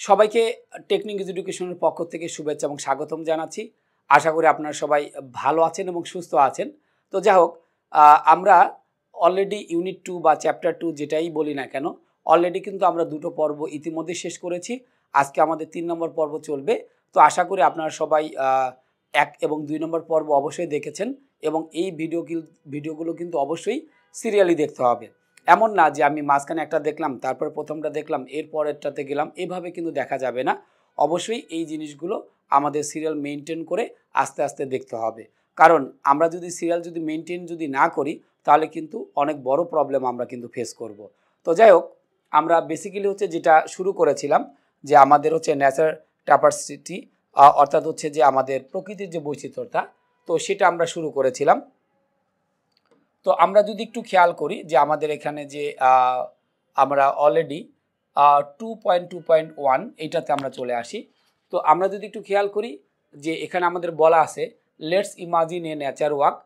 সবাইকে টেকনিক এডুকেশনের পক্ষ থেকে শুভেচ্ছা এবং স্বাগতম জানাচ্ছি। আশা করি আপনারা সবাই ভালো আছেন এবং সুস্থ আছেন। তো যাই হোক, আমরা অলরেডি ইউনিট 2 বা চ্যাপ্টার 2 যেটাই বলি না কেন, অলরেডি কিন্তু আমরা দুটো পর্ব ইতিমধ্যে শেষ করেছি। আজকে আমাদের 3 নম্বর পর্ব চলবে। তো আশা করি আপনারা সবাই 1 এবং 2 নম্বর পর্ব অবশ্যই দেখেছেন এবং এই ভিডিওগুলো কিন্তু অবশ্যই সিরিয়ালি দেখতে হবে। এমন না যে আমি মাঝখানে একটা দেখলাম, তারপর প্রথমটা দেখলাম, এর পরেরটাতে গেলাম, এভাবে কিন্তু দেখা যাবে না। অবশ্যই এই জিনিসগুলো আমাদের সিরিয়াল মেনটেন করে আস্তে আস্তে দেখতে হবে। কারণ আমরা যদি সিরিয়াল মেনটেন না করি, তাহলে কিন্তু অনেক বড় প্রবলেম আমরা কিন্তু ফেস করব। তো যাই হোক, আমরা বেসিক্যালি যেটা শুরু করেছিলাম যে আমাদের ন্যাচার ট্যাপাস্ট্রি, অর্থাৎ যে আমাদের প্রকৃতির যে বৈচিত্র্যতা, তো সেটা আমরা শুরু করেছিলাম। তো আমরা যদি একটু খেয়াল করি যে আমাদের এখানে যে আমরা অলরেডি 2.2.1 এইটাতে আমরা চলে আসি। তো আমরা যদি একটু খেয়াল করি যে এখানে আমাদের বলা আছে let's imagine a nature walk.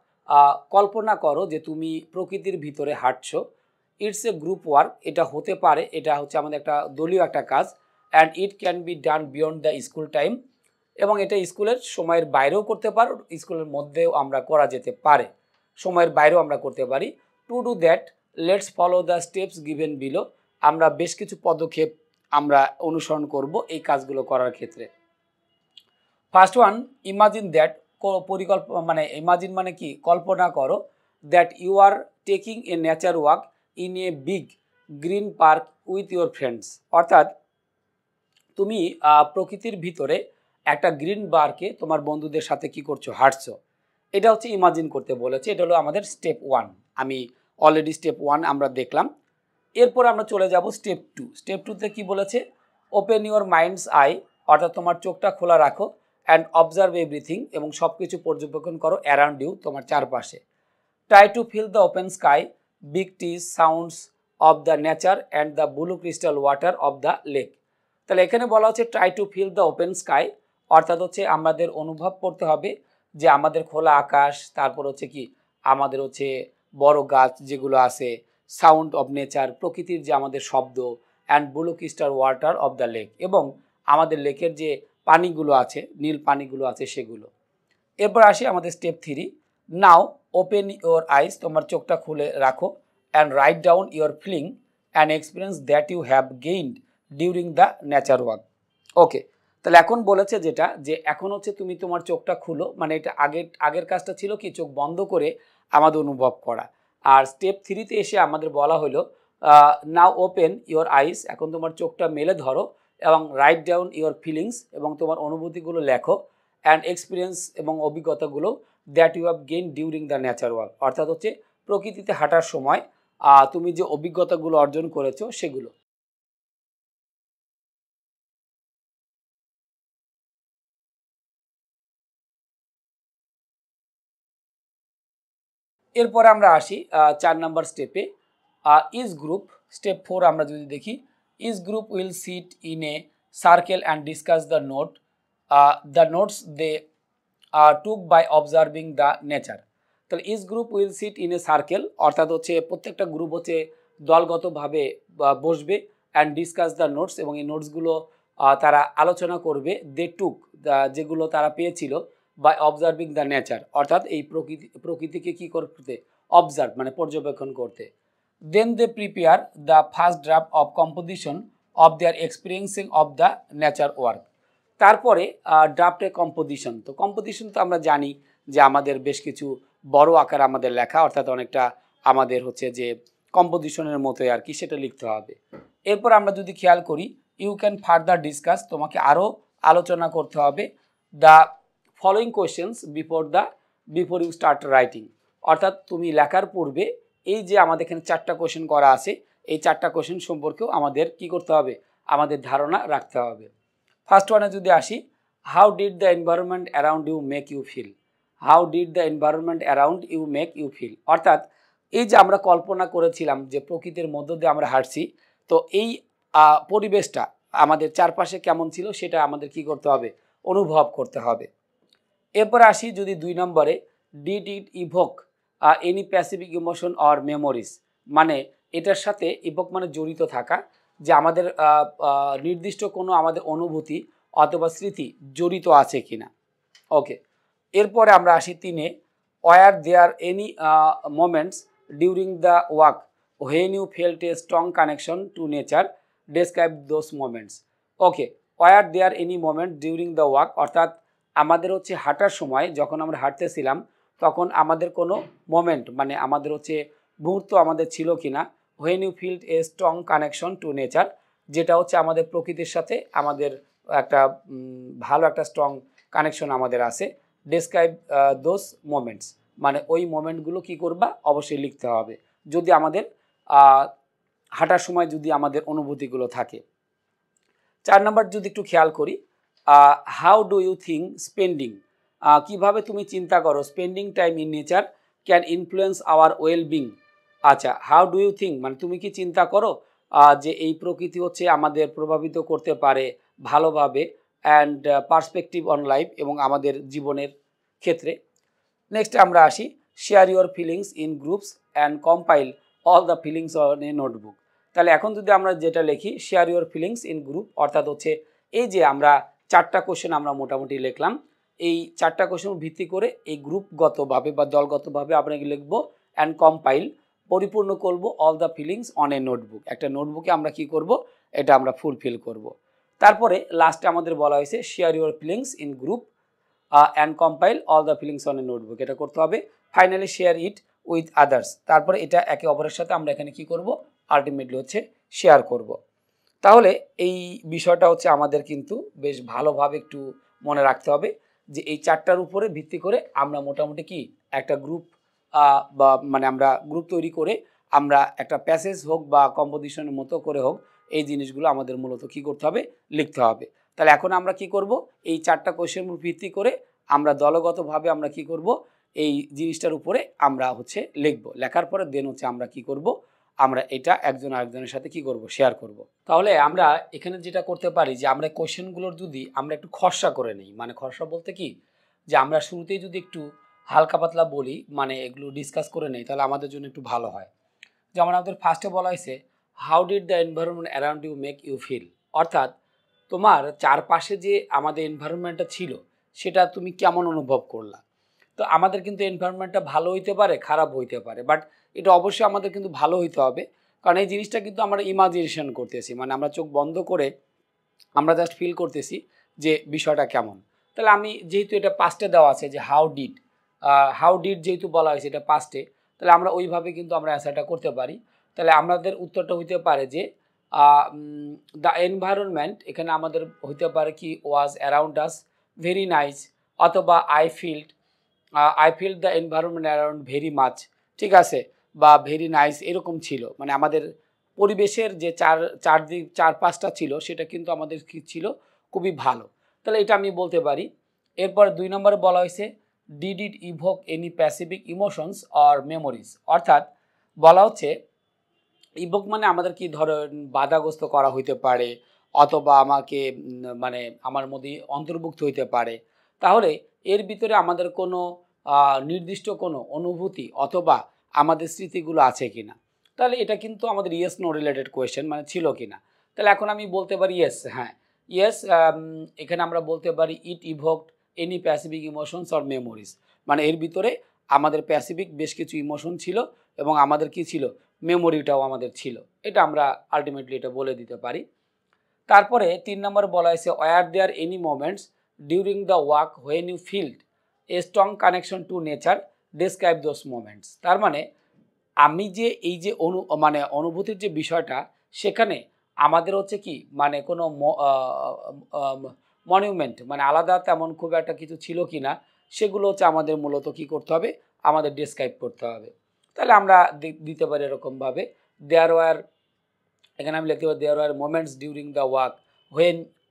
কল্পনা করো যে তুমি প্রকৃতির ভিতরে হাঁটছো। ইটস এ গ্রুপ ওয়ার্ক, এটা হতে পারে, এটা আমাদের একটা দলীয় একটা কাজ। And it can be done beyond the school time, এবং এটা স্কুলের সময়ের বাইরেও করতে পারো, স্কুলের মধ্যেও আমরা করা যেতে পারে, সময়ের বাইরেও আমরা করতে পারি। To do that let's follow the steps given below. আমরা বেশ কিছু পদক্ষেপ আমরা অনুসরণ করব এই কাজগুলো করার ক্ষেত্রে। First one, imagine that, imagine মানে কি, কল্পনা করো, that you are taking a nature walk in a big green park with your friends. অর্থাৎ তুমি প্রকৃতির ভিতরে একটা গ্রিন পার্কে তোমার বন্ধুদের সাথে কি করছো, হাঁটছো। এটা ইমাজিন করতে বলেছে। এটা হলো আমাদের স্টেপ 1। আমি অলরেডি স্টেপ 1 আমরা দেখলাম। এরপর আমরা চলে যাব স্টেপ 2। স্টেপ 2তে কি বলেছে, ওপেন ইউর মাইন্ডস আই, অর্থাৎ তোমার চোখটা খোলা রাখো, অ্যান্ড অবজার্ভ এভরিথিং, এবং সব কিছু পর্যবেক্ষণ করো অ্যারাউন্ড ইউ, তোমার চারপাশে। Try to feel the open sky, big trees sounds of the nature and the blue crystal water of the lake. তাহলে এখানে বলা হচ্ছে try to feel the open sky, অর্থাৎ আমাদের অনুভব করতে হবে যে আমাদের খোলা আকাশ, তারপর কি আমাদের বড় গাছ যেগুলো আছে, সাউন্ড অফ নেচার, প্রকৃতির যে আমাদের শব্দ, and blue crystal water of the lake, এবং আমাদের লেকের যে পানিগুলো আছে, নীল পানিগুলো আছে সেগুলো। এরপর আসি আমাদের step 3। Now open your eyes, তোমার চোখটা খুলে রাখো, and write down your feeling and experience that you have gained during the nature walk. Okay, তাহলে এখন বলেছে যেটা, যে এখন তুমি তোমার চোখটা খুলো, মানে এটা আগের কাজটা ছিল কি, চোখ বন্ধ করে আমাদের অনুভব করা। আর স্টেপ 3তে এসে আমাদের বলা হলো নাও ওপেন ইউর আইস, এখন তোমার চোখটা মেলে ধরো, এবং রাইট ডাউন ইউর ফিলিংস, এবং তোমার অনুভূতিগুলো লেখো, অ্যান্ড এক্সপিরিয়েন্স, এবং অভিজ্ঞতাগুলো, that you have gain during the nature walk, অর্থাৎ প্রকৃতিতে হাঁটার সময় তুমি যে অভিজ্ঞতাগুলো অর্জন করেছো সেগুলো। এরপরে আমরা আসি 4 নম্বর স্টেপে, ইজ গ্রুপ। স্টেপ 4 আমরা যদি দেখি, each group will sit in a circle and discuss the notes they took by observing the nature. তাহলে each group will sit in a circle, অর্থাৎ প্রত্যেকটা গ্রুপ দলগতভাবে বসবে, অ্যান্ড ডিসকাস দ্য নোটস, এবং এই নোটসগুলো তারা আলোচনা করবে, দে টুক, যেগুলো তারা পেয়েছিল, বাই অবজার্ভিং দ্য নেচার, অর্থাৎ এই প্রকৃতিকে কি করতে, অবজার্ভ মানে পর্যবেক্ষণ করতে। Then they prepare the first draft of composition of their experiencing of the nature work. তারপরে ড্রাফটে কম্পোজিশন। তো কম্পোজিশন তো আমরা জানি যে আমাদের বেশ কিছু বড় আকার আমাদের লেখা, অর্থাৎ অনেকটা আমাদের যে কম্পোজিশনের মতোই আর কি, সেটা লিখতে হবে। এরপর আমরা যদি খেয়াল করি, ইউ ক্যান ফার্দার ডিসকাস, তোমাকে আরও আলোচনা করতে হবে, the following questions before you start writing, অর্থাৎ তুমি লেখার পূর্বে এই যে আমাদের এখানে 4টা কোয়েশ্চেন করা আছে, এই 4টা কোয়েশ্চেন সম্পর্কেও আমাদের কি করতে হবে, আমাদের ধারণা রাখতে হবে। ফার্স্ট ওয়ানে যদি আসি, how did the environment around you make you feel. How did the environment around you make you feel, অর্থাৎ এই যে আমরা কল্পনা করেছিলাম যে প্রকৃতির মধ্য দিয়ে আমরা হাঁটছি, তো এই পরিবেশটা আমাদের চারপাশে কেমন ছিল সেটা আমাদের কি করতে হবে, অনুভব করতে হবে। এরপর আসি যদি 2 নম্বরে, did it evoke any specific emotion or memories, মানে এটার সাথে ইভোক মানে জড়িত থাকা, যে আমাদের নির্দিষ্ট কোনো আমাদের অনুভূতি অথবা স্মৃতি জড়িত আছে কিনা। ওকে, এরপরে আমরা আসি 3-এ, were there any moments during the walk when you felt a strong connection to nature, describe those moments. Okay, were there any moment during the walk, অর্থাৎ আমাদের হচ্ছে হাঁটার সময় যখন আমরা হাঁটতেছিলাম তখন আমাদের কোনো মোমেন্ট মানে আমাদের হচ্ছে মুহূর্ত আমাদের ছিল কিনা, when you felt a strong connection to nature, যেটা হচ্ছে আমাদের প্রকৃতির সাথে আমাদের একটা ভালো একটা স্ট্রং কানেকশন আমাদের আছে। ডেসক্রাইব দোজ মোমেন্টস, মানে ওই মোমেন্টগুলো কী করবা, অবশ্যই লিখতে হবে যদি আমাদের হাঁটার সময় যদি আমাদের অনুভূতিগুলো থাকে। 4 নম্বর যদি একটু খেয়াল করি, how do you think spending, কীভাবে তুমি চিন্তা করো spending time in nature can influence our wellbeing. আচ্ছা, হাউ ডু ইউ থিঙ্ক মানে তুমি কি চিন্তা করো যে এই প্রকৃতি হচ্ছে আমাদের প্রভাবিত করতে পারে ভালোভাবে অ্যান্ড পার্সপেক্টিভ অন লাইফ, এবং আমাদের জীবনের ক্ষেত্রে। নেক্সট আমরা আসি, share your feelings in groups and compile all the feelings on a notebook. তাহলে এখন যদি আমরা যেটা লিখি share your feelings in group, অর্থাৎ হচ্ছে এই যে আমরা 4টা কোশ্চেন আমরা মোটামুটি লিখলাম, এই 4টা কোশ্চেন ভিত্তি করে এই গ্রুপগতভাবে বা দলগতভাবে আমরা লিখবো অ্যান্ড কম্পাইল, পরিপূর্ণ করব all the feelings on a notebook, একটা নোটবুকে আমরা কি করব, এটা আমরা ফুলফিল করব। তারপরে লাস্টে আমাদের বলা হয়েছে share your feelings in group and compile all the feelings on a notebook, এটা করতে হবে। Finally share it with others, তারপরে এটা একে অপরের সাথে আমরা এখানে কি করব, আলটিমেটলি হচ্ছে শেয়ার করব। তাহলে এই বিষয়টা হচ্ছে আমাদের কিন্তু বেশ ভালোভাবে একটু মনে রাখতে হবে যে এই 4টার উপরে ভিত্তি করে আমরা মোটামুটি কি একটা গ্রুপ বা মানে আমরা গ্রুপ তৈরি করে আমরা একটা প্যাসেজ হোক বা কম্পোজিশনের মতো করে হোক এই জিনিসগুলো আমাদের মূলত কি করতে হবে, লিখতে হবে। তাহলে এখন আমরা কি করব, এই 4টা কোশ্চেনের উপর ভিত্তি করে আমরা দলগতভাবে আমরা কি করব, এই জিনিসটার উপরে আমরা হচ্ছে লিখব। লেখার পরে দেন হচ্ছে আমরা কি করব, আমরা এটা একজন আরেকজনের সাথে কি করব, শেয়ার করব। তাহলে আমরা এখানে যেটা করতে পারি যে আমরা কোশ্চেনগুলোর যদি আমরা একটু খসড়া করে নিই, মানে খসড়া বলতে কি যে আমরা শুরুতেই যদি একটু হালকা পাতলা বলি, মানে এগুলো ডিসকাস করে নেই, তাহলে আমাদের জন্য একটু ভালো হয়। যেমন আমাদের ফার্স্টে বলা হয়েছে how did the environment around you make you feel, অর্থাৎ তোমার চারপাশে যে আমাদের এনভায়রনমেন্টটা ছিল সেটা তুমি কেমন অনুভব করলা। তো আমাদের কিন্তু এনভায়রনমেন্টটা ভালো হইতে পারে, খারাপ হইতে পারে, বাট এটা অবশ্যই আমাদের কিন্তু ভালো হইতে হবে, কারণ এই জিনিসটা কিন্তু আমরা ইমাজিনেশন করতেছি, মানে আমরা চোখ বন্ধ করে আমরা জাস্ট ফিল করতেছি যে বিষয়টা কেমন। তাহলে আমি যেহেতু এটা পাস্টে দেওয়া আছে যে হাউ ডিড যেহেতু বলা হয়েছে এটা পাস্টে, তাহলে আমরা ওইভাবে কিন্তু আমরা অ্যান্সারটা করতে পারি। তাহলে আমাদের উত্তরটা হইতে পারে যে দ্য এনভায়রনমেন্ট, এখানে আমাদের হইতে পারে কি was around us very nice, অথবা I feel the environment around very much, ঠিক আছে, বা ভেরি নাইস এরকম ছিল, মানে আমাদের পরিবেশের যে চারপাশটা ছিল সেটা কিন্তু আমাদের কি ছিল, খুবই ভালো। তাহলে এটা আমি বলতে পারি। এরপর 2 নম্বরে বলা হয়েছে did it evoke any specific emotions or memories, অর্থাৎ বলা হচ্ছে ইভোক মানে আমাদের কি ধরেন বাধাগ্রস্ত করা হইতে পারে, অথবা আমাকে মানে আমার মধ্যে অন্তর্ভুক্ত হইতে পারে। তাহলে এর ভিতরে আমাদের কোনো নির্দিষ্ট কোনো অনুভূতি অথবা আমাদের স্মৃতিগুলো আছে কিনা, তাহলে এটা কিন্তু আমাদের ইয়েস নো রিলেটেড কোয়েশ্চেন, মানে ছিল কিনা। তাহলে এখন আমি বলতে পারি ইয়েস, হ্যাঁ ইয়েস, এখানে আমরা বলতে পারি it evoked any specific emotions or memories, মানে এর ভিতরে আমাদের স্পেসিফিক বেশ কিছু ইমোশন ছিল এবং আমাদের কি ছিল, মেমোরিটাও আমাদের ছিল, এটা আমরা আলটিমেটলি এটা বলে দিতে পারি। তারপরে 3 নম্বর বলা হয়েছে were there any moments during the walk when you felt a strong connection to nature, describe those moments. তার মানে আমি যে এই যে অনুভূতির যে বিষয়টা, সেখানে আমাদের হচ্ছে কি মানে কোনো মনিউমেন্ট মানে আলাদা তেমন খুব একটা কিছু ছিল কি না, সেগুলো হচ্ছে আমাদের মূলত কি করতে হবে, আমাদের ডেসক্রাইব করতে হবে। তাহলে আমরা দিতে পারি এরকমভাবে দেয়ার ওয়ার, এখানে আমি লিখতে পারি there were moments during the walk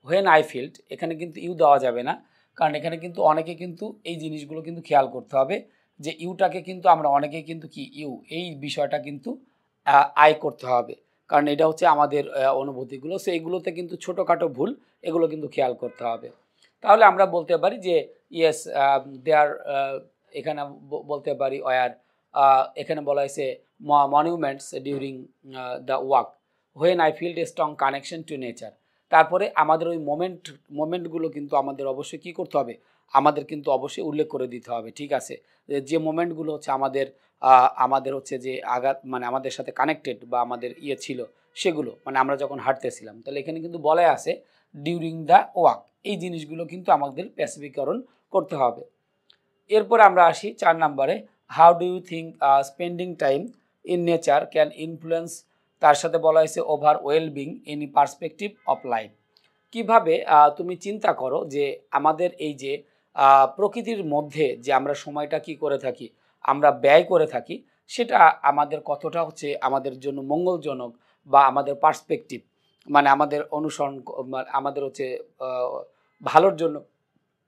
when I felt, এখানে কিন্তু ইউ দেওয়া যাবে না, কারণ এখানে কিন্তু অনেকে কিন্তু এই জিনিসগুলো কিন্তু খেয়াল করতে হবে যে ইউটাকে কিন্তু আমরা অনেকেই কিন্তু কি ইউ এই বিষয়টা কিন্তু আই করতে হবে, কারণ এটা হচ্ছে আমাদের অনুভূতিগুলো, সো এইগুলোতে কিন্তু ছোটোখাটো ভুল, এগুলো কিন্তু খেয়াল করতে হবে। তাহলে আমরা বলতে পারি যে ইয়েস দেয়ার, এখানে বলতে পারি ওয়ার, এখানে বলা হয়েছে monuments during the walk, when I feel a strong connection to nature. তারপরে আমাদের ওই মোমেন্টগুলো কিন্তু আমাদের অবশ্যই কী করতে হবে, আমাদের কিন্তু অবশ্যই উল্লেখ করে দিতে হবে, ঠিক আছে। যে মোমেন্টগুলো হচ্ছে আমাদের হচ্ছে যে আঘাত মানে আমাদের সাথে কানেক্টেড বা আমাদের ইয়ে ছিল সেগুলো, মানে আমরা যখন হাঁটতেছিলাম, তাহলে এখানে কিন্তু বলাই আছে ডিউরিং দ্য ওয়াক, এই জিনিসগুলো কিন্তু আমাদের স্পেসিফিকরণ করতে হবে। এরপর আমরা আসি 4 নম্বরে, how do you think spending time in nature can influence, তার সাথে বলা হয়েছে over wellbeing in perspective of life. কীভাবে তুমি চিন্তা করো যে আমাদের এই যে প্রকৃতির মধ্যে যে আমরা সময়টা কি করে থাকি, আমরা ব্যয় করে থাকি, সেটা আমাদের কতটা হচ্ছে আমাদের জন্য মঙ্গলজনক বা আমাদের পার্সপেক্টিভ মানে আমাদের অনুসরণ আমাদের হচ্ছে ভালোর জন্য,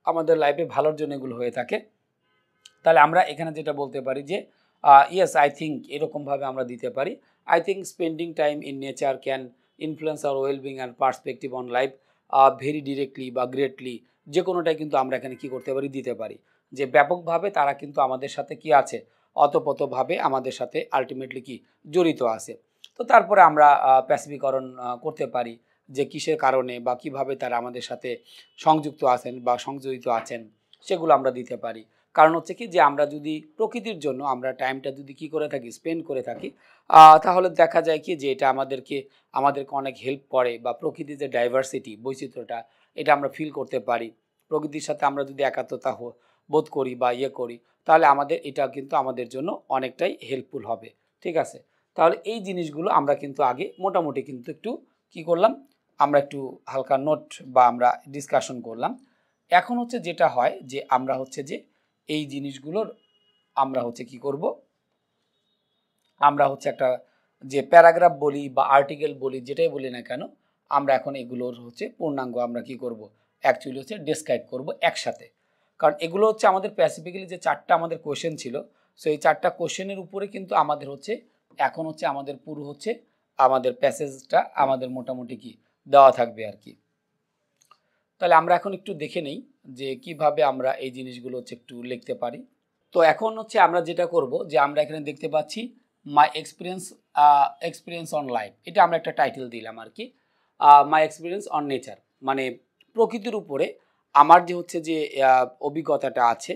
আমাদের লাইফে ভালোর জন্য এগুলো হয়ে থাকে। তাহলে আমরা এখানে যেটা বলতে পারি যে ইয়েস আই থিঙ্ক, এরকমভাবে আমরা দিতে পারি, I think spending time in nature can influence our wellbeing and perspective on life very directly বা গ্রেটলি, যে কোনোটাই কিন্তু আমরা এখানে কি করতে পারি, দিতে পারি, যে ব্যাপকভাবে তারা কিন্তু আমাদের সাথে কি আছে, অতপ্রতভাবে আমাদের সাথে আলটিমেটলি কি জড়িত আছে। তো তারপরে আমরা স্পেসিফিকরণ করতে পারি যে কিসের কারণে বা কিভাবে তারা আমাদের সাথে সংযুক্ত আছেন বা সংযোজিত আছেন, সেগুলো আমরা দিতে পারি। কারণ হচ্ছে কি যে আমরা যদি প্রকৃতির জন্য আমরা টাইমটা যদি কি করে থাকি, স্পেন্ড করে থাকি, তাহলে দেখা যায় কি যে এটা আমাদেরকে অনেক হেল্প করে, বা প্রকৃতির যে ডাইভার্সিটি, বৈচিত্র্যটা, এটা আমরা ফিল করতে পারি। প্রকৃতির সাথে আমরা যদি একাত্মতা বোধ করি বা ইয়ে করি, তাহলে আমাদের এটা কিন্তু আমাদের জন্য অনেকটাই হেল্পফুল হবে, ঠিক আছে। তাহলে এই জিনিসগুলো আমরা কিন্তু আগে মোটামুটি কিন্তু একটু কি করলাম, আমরা একটু হালকা নোট বা আমরা ডিসকাশন করলাম। এখন হচ্ছে যেটা হয় যে আমরা হচ্ছে যে এই জিনিসগুলোর আমরা হচ্ছে কি করব, আমরা হচ্ছে একটা যে প্যারাগ্রাফ বলি বা আর্টিকেল বলি, যেটাই বলি না কেন, আমরা এখন এগুলোর হচ্ছে পূর্ণাঙ্গ আমরা কি করব, অ্যাকচুয়ালি হচ্ছে ডেসক্রাইব করব একসাথে। কারণ এগুলো হচ্ছে আমাদের স্পেসিফিক্যালি যে 4টা আমাদের কোশ্চেন ছিল, সো এই 4টা কোশ্চেনের উপরে কিন্তু আমাদের হচ্ছে এখন হচ্ছে আমাদের পুরো হচ্ছে আমাদের প্যাসেজটা আমাদের মোটামুটি কি দেওয়া থাকবে আর কি। তাহলে আমরা এখন একটু দেখে নেই যে কিভাবে আমরা এই জিনিসগুলো হচ্ছে একটু লিখতে পারি। তো এখন হচ্ছে আমরা যেটা করব যে আমরা এখানে দেখতে পাচ্ছি মাই এক্সপিরিয়েন্স অন লাইফ, এটা আমরা একটা টাইটেল দিলাম আর কি, মাই এক্সপিরিয়েন্স অন নেচার, মানে প্রকৃতির উপরে আমার যে হচ্ছে যে অভিজ্ঞতাটা আছে,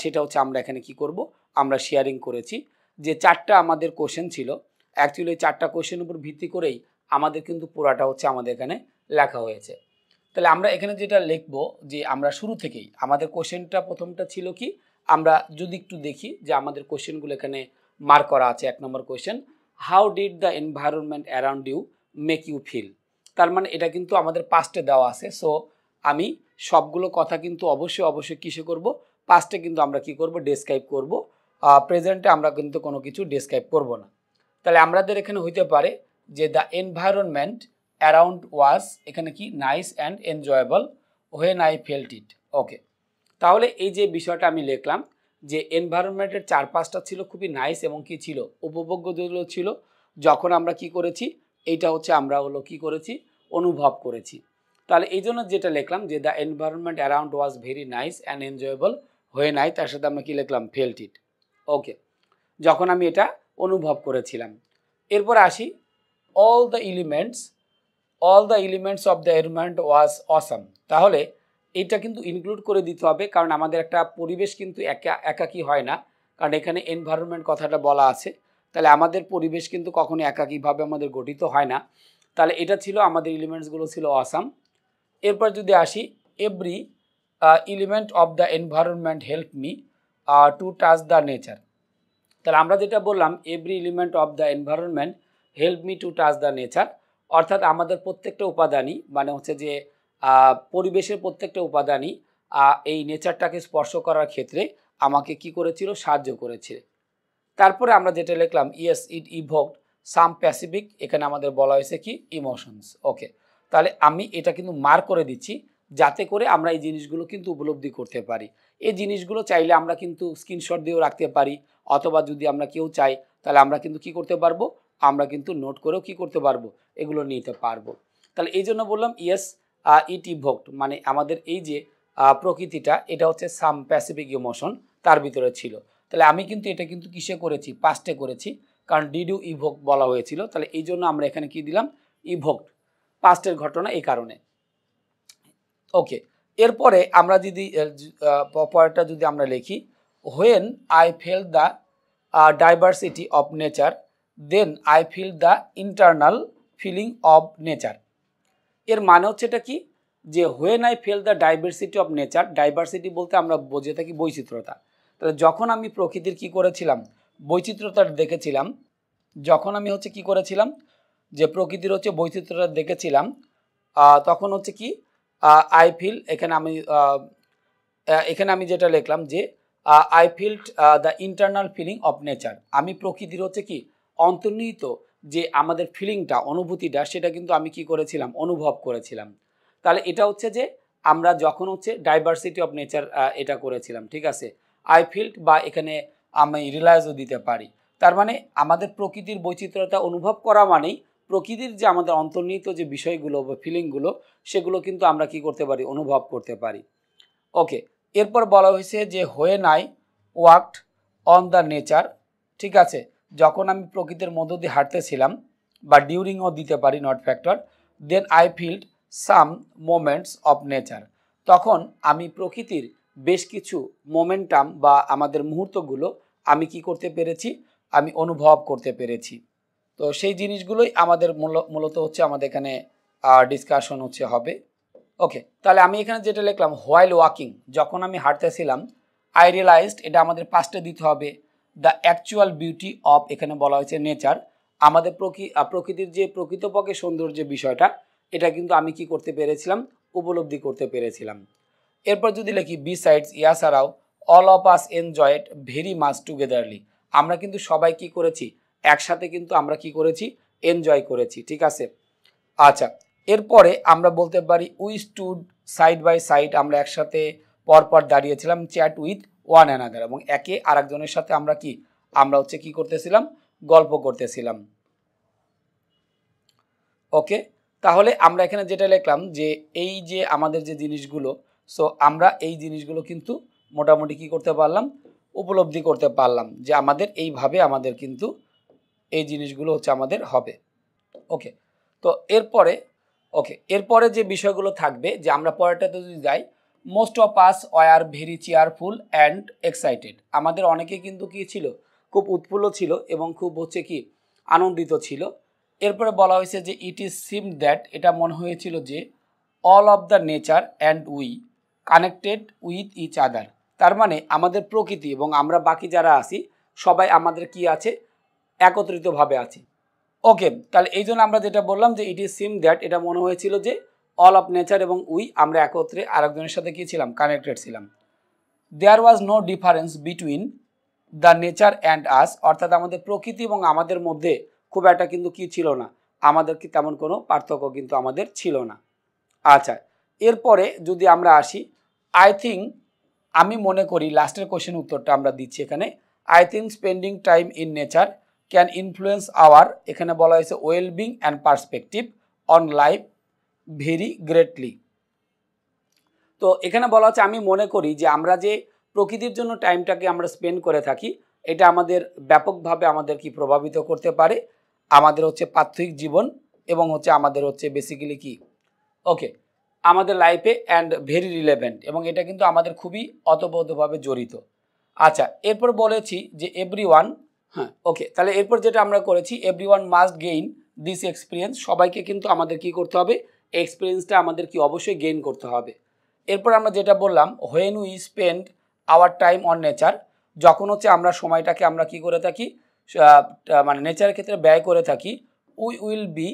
সেটা হচ্ছে আমরা এখানে কি করব, আমরা শেয়ারিং করেছি। যে 4টা আমাদের কোশ্চেন ছিল, অ্যাকচুয়ালি 4টা কোশ্চেনের উপর ভিত্তি করেই আমাদের কিন্তু পুরাটা হচ্ছে আমাদের এখানে লেখা হয়েছে। তাহলে আমরা এখানে যেটা লিখবো যে আমরা শুরু থেকেই আমাদের কোশ্চেনটা প্রথমটা ছিল কি, আমরা যদি একটু দেখি যে আমাদের কোশ্চেনগুলো এখানে মার্ক করা আছে। 1 number question, how did the environment around you make you feel. তার মানে এটা কিন্তু আমাদের পাস্টে দেওয়া আছে, সো আমি সবগুলো কথা কিন্তু অবশ্যই কিসে করব, পাস্টে কিন্তু আমরা কি করব, ডেসক্রাইব করব, প্রেজেন্টে আমরা কিন্তু কোনো কিছু ডেসক্রাইব করব না। তাহলে আমাদের এখানে হইতে পারে যে দ্য এনভায়রনমেন্ট অ্যারাউন্ড ওয়াজ, এখানে কি nice and enjoyable when I felt it. Okay, তাহলে এই যে বিষয়টা আমি লিখলাম যে এনভায়রনমেন্টের চারপাশটা ছিল খুবই নাইস এবং কি ছিল, উপভোগ্য যেগুলো ছিল, যখন আমরা কি করেছি, এইটা হচ্ছে আমরা হলো কি করেছি, অনুভব করেছি। তাহলে এই জন্য যেটা লিখলাম যে the environment around was very nice and enjoyable when I, তার সাথে আমরা কি লিখলাম, ফেল্ট ইট। ওকে, যখন আমি এটা অনুভব করেছিলাম। এরপর আসি, all the elements of the environment was awesome. তাহলে এটা কিন্তু ইনক্লুড করে দিতে হবে, কারণ আমাদের একটা পরিবেশ কিন্তু একাকী হয় না, কারণ এখানে এনভায়রনমেন্ট কথাটা বলা আছে। তাহলে আমাদের পরিবেশ কিন্তু কখনো একাকীভাবে আমাদের গঠিত হয় না। তাহলে এটা ছিল আমাদের এলিমেন্টসগুলো ছিল অসাম। এরপর যদি আসি, every element of the environment help me to touch the nature. তাহলে আমরা যেটা বললাম, every element of the environment help me to touch the nature, অর্থাৎ আমাদের প্রত্যেকটা উপাদানই মানে হচ্ছে যে পরিবেশের প্রত্যেকটা উপাদানই এই নেচারটাকে স্পর্শ করার ক্ষেত্রে আমাকে কি করেছিল, সাহায্য করেছে। তারপরে আমরা যেটা লিখলাম, ইয়েস ইট ইভোকড সাম প্যাসিফিক, এখানে আমাদের বলা হয়েছে কি, ইমোশনস। ওকে, তাহলে আমি এটা কিন্তু মার্ক করে দিচ্ছি যাতে করে আমরা এই জিনিসগুলো কিন্তু উপলব্ধি করতে পারি। এই জিনিসগুলো চাইলে আমরা কিন্তু স্ক্রিনশট দিয়েও রাখতে পারি, অথবা যদি আমরা কেউ চাই তাহলে আমরা কিন্তু কি করতে পারবো, আমরা কিন্তু নোট করেও কি করতে পারবো, এগুলো নিতে পারবো। তাহলে এই জন্য বললাম ইয়েস ইট ইভোকড, মানে আমাদের এই যে প্রকৃতিটা, এটা হচ্ছে সাম প্যাসিফিক ইমোশন তার ভিতরে ছিল। তাহলে আমি কিন্তু এটা কিন্তু কিসে করেছি, পাস্টে করেছি, কারণ ডিড ইউ ইভোক বলা হয়েছিল, তাহলে এই জন্য আমরা এখানে কি দিলাম, ইভোকড, পাস্টের ঘটনা এই কারণে। ওকে, এরপরে আমরা যদি পরেরটা যদি আমরা লিখি, when I felt the diversity of nature then I feel the internal feeling of nature. এর মানে হচ্ছে এটা কি, যে when I felt the diversity of nature, diversity বলতে আমরা বুঝে থাকি বৈচিত্র্যতা। তাহলে যখন আমি প্রকৃতির কি করেছিলাম, বৈচিত্র্যতা দেখেছিলাম, যখন আমি হচ্ছে কি করেছিলাম, যে প্রকৃতির হচ্ছে বৈচিত্র্যতা দেখেছিলাম, তখন হচ্ছে কি আই ফিল, এখানে আমি যেটা লিখলাম যে I felt the internal feeling of nature, আমি প্রকৃতির হচ্ছে কি অন্তর্নিহিত যে আমাদের ফিলিংটা, অনুভূতিটা, সেটা কিন্তু আমি কি করেছিলাম, অনুভব করেছিলাম। তাহলে এটা হচ্ছে যে আমরা যখন হচ্ছে ডাইভার্সিটি অফ নেচার এটা করেছিলাম, ঠিক আছে, আই ফিল্ড বা এখানে আমি রিলাইজও দিতে পারি। তার মানে আমাদের প্রকৃতির বৈচিত্র্যতা অনুভব করা মানেই প্রকৃতির যে আমাদের অন্তর্নিহিত যে বিষয়গুলো বা ফিলিংগুলো, সেগুলো কিন্তু আমরা কি করতে পারি, অনুভব করতে পারি। ওকে, এরপর বলা হয়েছে যে when I walked on the nature, ঠিক আছে, যখন আমি প্রকৃতির মধ্য দিয়ে হাঁটতেছিলাম, বা ডিউরিংও দিতে পারি, not factor, then I felt some moments of nature, তখন আমি প্রকৃতির বেশ কিছু মোমেন্টাম বা আমাদের মুহূর্তগুলো আমি কি করতে পেরেছি, আমি অনুভব করতে পেরেছি। তো সেই জিনিসগুলোই আমাদের মূলত হচ্ছে আমাদের এখানে ডিসকাশন হচ্ছে হবে। ওকে, তাহলে আমি এখানে যেটা লিখলাম, হোয়াইল ওয়াকিং, যখন আমি হাঁটতেছিলাম, আই রিয়েলাইজড, এটা আমাদের পাস্টে দিতে হবে, দ্য অ্যাকচুয়াল বিউটি অফ, এখানে বলা হয়েছে নেচার, আমাদের প্রকৃতির যে প্রকৃতপক্ষে সৌন্দর্যের বিষয়টা, এটা কিন্তু আমি কি করতে পেরেছিলাম, উপলব্ধি করতে পেরেছিলাম। এরপর যদি লিখি বিসাইডস, ইয়া ছাড়াও, all of us enjoyed very much togetherly, আমরা কিন্তু সবাই কি করেছি, একসাথে কিন্তু আমরা কি করেছি, এনজয় করেছি, ঠিক আছে। আচ্ছা, এরপরে আমরা বলতে পারি we stood side by side, আমরা একসাথে পরপর দাঁড়িয়েছিলাম, চ্যাট উইথ ওয়ান অ্যানাদার, এবং একে আরেকজনের সাথে আমরা আমরা হচ্ছে কি করতেছিলাম, গল্প করতেছিলাম। ওকে, তাহলে আমরা এখানে যেটা লিখলাম যে এই যে আমাদের যে জিনিসগুলো, সো আমরা এই জিনিসগুলো কিন্তু মোটামুটি কি করতে পারলাম, উপলব্ধি করতে পারলাম যে আমাদের এইভাবে আমাদের কিন্তু এই জিনিসগুলো হচ্ছে আমাদের হবে। ওকে, তো এরপরে যে বিষয়গুলো থাকবে, যে আমরা পরেরটাতে যদি যাই, most of us were very cheerful and excited, আমাদের অনেকে কিন্তু কি ছিল, খুব উৎফুল্ল ছিল এবং খুব হচ্ছে কি আনন্দিত ছিল। এরপরে বলা হয়েছে যে ইট ইজ সিম দ্যাট, এটা মনে হয়েছিল যে all of the nature and we connected with each other, তার মানে আমাদের প্রকৃতি এবং আমরা বাকি যারা আছি সবাই আমাদের কি আছে, একত্রিতভাবে আছি। ওকে, তাহলে এই জন্য আমরা যেটা বললাম যে ইট ইজ সিম দ্যাট, এটা মনে হয়েছিল যে অল অফ নেচার এবং উই, আমরা একত্রে আরেকজনের সাথে কি ছিলাম, কানেক্টেড ছিলাম। There was no difference between the nature and us, অর্থাৎ আমাদের প্রকৃতি এবং আমাদের মধ্যে খুব একটা কিন্তু কি ছিল না, আমাদের কি তেমন কোনো পার্থক্য কিন্তু আমাদের ছিল না। আচ্ছা, এরপরে যদি আমরা আসি, আই থিঙ্ক, আমি মনে করি, লাস্টের কোশ্চেন উত্তরটা আমরা দিচ্ছি এখানে, I think spending time in nature can influence our, এখানে বলা হয়েছে wellbeing and perspective on life very greatly. তো এখানে বলা হচ্ছে আমি মনে করি যে আমরা যে প্রকৃতির জন্য টাইমটাকে আমরা স্পেন্ড করে থাকি, এটা আমাদের ব্যাপকভাবে আমাদের কি প্রভাবিত করতে পারে, আমাদের হচ্ছে প্রাত্যহিক জীবন এবং হচ্ছে আমাদের হচ্ছে বেসিক্যালি কি, ওকে, আমাদের লাইফে অ্যান্ড ভেরি রিলেভেন্ট, এবং এটা কিন্তু আমাদের খুবই অতপ্রতভাবে জড়িত। আচ্ছা, এরপর বলেছি যে এভরিওয়ান, হ্যাঁ ওকে, তাহলে এরপর যেটা আমরা করেছি, everyone must gain this experience, সবাইকে কিন্তু আমাদের কি করতে হবে, এক্সপিরিয়েন্সটা আমাদের কি অবশ্যই গেইন করতে হবে। এরপর আমরা যেটা বললাম, when we spend our time on nature, যখন হচ্ছে আমরা সময়টাকে আমরা কি করে থাকি, মানে নেচারের ক্ষেত্রে ব্যয় করে থাকি, we will be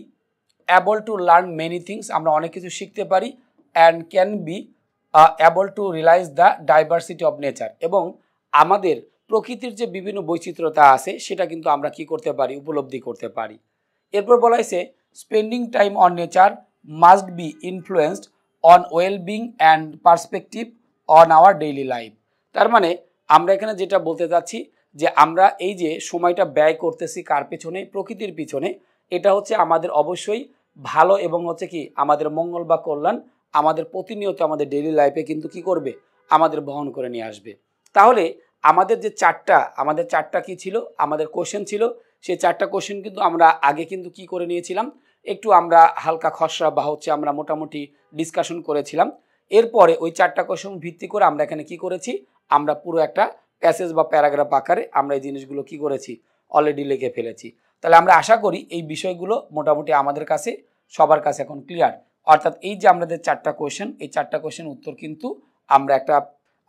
able to learn many things, আমরা অনেক কিছু শিখতে পারি, and can be able to realise the diversity of nature, এবং আমাদের প্রকৃতির যে বিভিন্ন বৈচিত্র্যতা আছে সেটা কিন্তু আমরা কি করতে পারি, উপলব্ধি করতে পারি। এরপর বলা হয়েছে spending time on nature must be influenced on wellbeing and perspective on our daily life, তার মানে আমরা এখানে যেটা বলতে চাচ্ছি যে আমরা এই যে সময়টা ব্যয় করতেছি কার পেছনে, প্রকৃতির পিছনে, এটা হচ্ছে আমাদের অবশ্যই ভালো এবং হচ্ছে কি আমাদের মঙ্গল বা কল্যাণ আমাদের প্রতিনিয়ত আমাদের ডেইলি লাইফে কিন্তু কি করবে, আমাদের বহন করে নিয়ে আসবে। তাহলে আমাদের চারটা কি ছিল, আমাদের কোশ্চেন ছিল সেই 4টা কোশ্চেন কিন্তু আমরা আগে কিন্তু কি করে নিয়েছিলাম, একটু আমরা হালকা খসড়া বা হচ্ছে আমরা মোটামুটি ডিসকাশন করেছিলাম। এরপরে ওই 4টা কোশ্চেন ভিত্তি করে আমরা এখানে কি করেছি, আমরা পুরো একটা প্যাসেজ বা প্যারাগ্রাফ আকারে আমরা এই জিনিসগুলো কি করেছি, অলরেডি লিখে ফেলেছি। তাহলে আমরা আশা করি এই বিষয়গুলো মোটামুটি আমাদের কাছে সবার কাছে এখন ক্লিয়ার। অর্থাৎ এই যে আমাদের 4টা কোশ্চেন, এই 4টা কোশ্চেন উত্তর কিন্তু আমরা একটা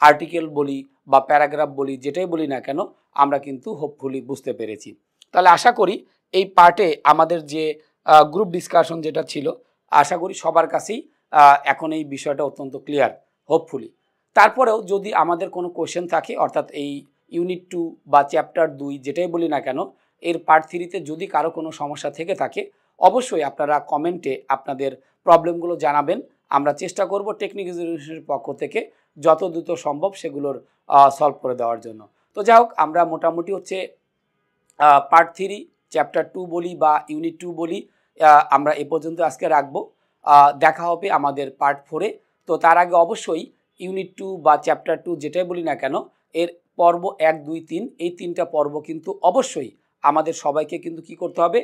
আর্টিকেল বলি বা প্যারাগ্রাফ বলি, যেটাই বলি না কেন, আমরা কিন্তু হোপফুলি বুঝতে পেরেছি। তাহলে আশা করি এই পার্টে আমাদের যে গ্রুপ ডিসকাশন যেটা ছিল, আশা করি সবার কাছেই এখন এই বিষয়টা অত্যন্ত ক্লিয়ার, হোপফুলি। তারপরেও যদি আমাদের কোনো কোশ্চেন থাকে, অর্থাৎ এই ইউনিট 2 বা চ্যাপ্টার 2 যেটাই বলি না কেন, এর পার্ট 3তে যদি কারো কোনো সমস্যা থেকে থাকে, অবশ্যই আপনারা কমেন্টে আপনাদের প্রবলেমগুলো জানাবেন। আমরা চেষ্টা করব টেকনিক এডুকেশনের পক্ষ থেকে যত দ্রুত সম্ভব সেগুলোর সলভ করে দেওয়ার জন্য। তো যাই হোক, আমরা মোটামুটি হচ্ছে পার্ট 3 চ্যাপ্টার 2 বলি বা ইউনিট 2 বলি, আমরা এ পর্যন্ত আজকে রাখবো। দেখা হবে আমাদের পার্ট 4-এ। তো তার আগে অবশ্যই ইউনিট 2 বা চ্যাপ্টার 2 যেটাই বলি না কেন, এর পর্ব 1, 2, 3 এই 3টা পর্ব কিন্তু অবশ্যই আমাদের সবাইকে কিন্তু কি করতে হবে,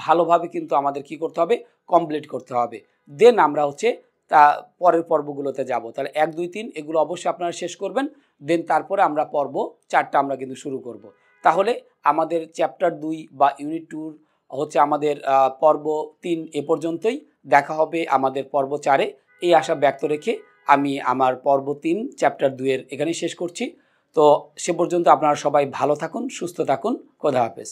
ভালোভাবে কিন্তু আমাদের কি করতে হবে, কমপ্লিট করতে হবে। দেন আমরা হচ্ছে তা পরের পর্বগুলোতে যাব। তাহলে 1, 2, 3 এগুলো অবশ্যই আপনারা শেষ করবেন। দেন তারপরে আমরা পর্ব 4টা আমরা কিন্তু শুরু করব। তাহলে আমাদের চ্যাপ্টার 2 বা ইউনিট 2 হচ্ছে আমাদের পর্ব 3 এ পর্যন্তই। দেখা হবে আমাদের পর্ব 4-এ। এই আশা ব্যক্ত রেখে আমি আমার পর্ব 3 চ্যাপ্টার 2 এর এখানেই শেষ করছি। তো সে পর্যন্ত আপনারা সবাই ভালো থাকুন, সুস্থ থাকুন। খোদা হাফেজ।